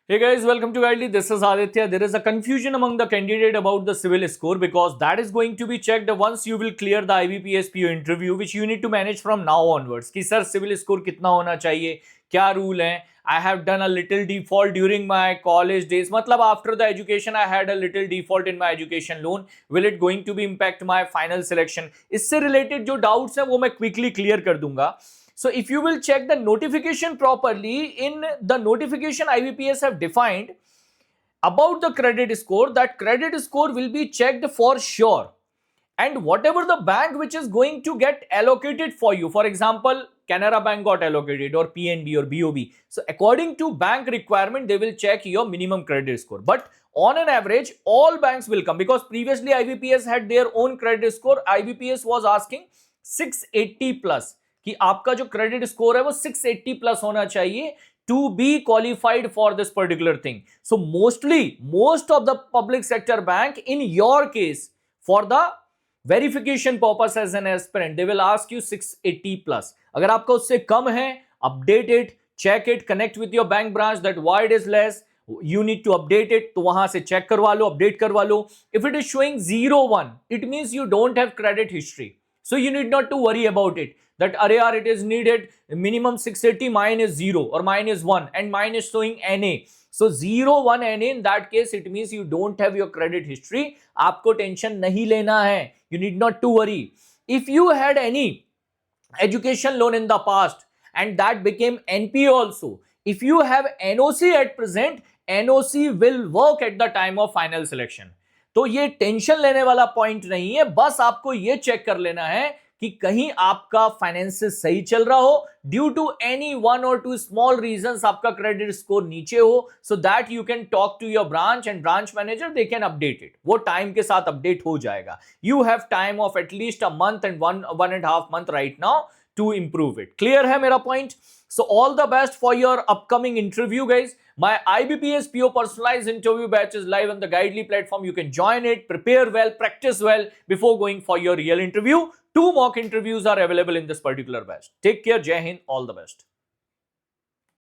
Hey guys, welcome to Guidely. This is Aditya. There is a confusion among the candidate about the civil score because that is going to be checked once you will clear the IBPS PO interview, which you need to manage from now onwards. कि sir civil score कितना होना चाहिए, क्या rule है? I have done a little default during my college days. मतलब after the education I had a little default in my education loan. Will it going to be impact my final selection? इससे related जो doubts हैं वो मैं quickly clear कर दूंगा. So if you will check the notification properly, in the notification IBPS have defined about the credit score, that credit score will be checked for sure. And whatever the bank which is going to get allocated for you, for example, Canara Bank got allocated or PNB or BOB. So according to bank requirement, they will check your minimum credit score. But on an average, all banks will come because previously IBPS had their own credit score. IBPS was asking 680 plus. कि आपका जो credit score है वो 680 plus होना चाहिए to be qualified for this particular thing. So most of the public sector bank in your case for the verification purpose as an aspirant they will ask you 680 plus. अगर आपका उससे कम है, update it, check it, connect with your bank branch that why it is less, you need to update it. तो वहां से check करवा लो, update करवा लो. If it is showing 01, it means you don't have credit history, so you need not to worry about it that अरे यार it is needed minimum 680, mine is 0 or mine is 1 and mine is showing NA. So 0, 1 NA, in that case it means you don't have your credit history. आपको tension नहीं लेना है. You need not to worry. If you had any education loan in the past and that became NPA also, if you have NOC at present, NOC will work at the time of final selection. तो ये tension लेने वाला point नहीं है. बस आपको ये check कर लेना है कि कहीं आपका फाइनेंसिस सही चल रहा हो, ड्यू टू एनी वन और टू स्मॉल रीजंस आपका क्रेडिट स्कोर नीचे हो, so that you can talk to your branch and branch manager, they can update it. वो टाइम के साथ अपडेट हो जाएगा. You have time of at least a month and one and half month right now to improve it. Clear है मेरा point? So all the best for your upcoming interview, guys. My IBPS PO personalized interview batch is live on the Guidely platform. You can join it, prepare well, practice well before going for your real interview. 2 mock interviews are available in this particular batch. Take care. Jai Hind. All the best.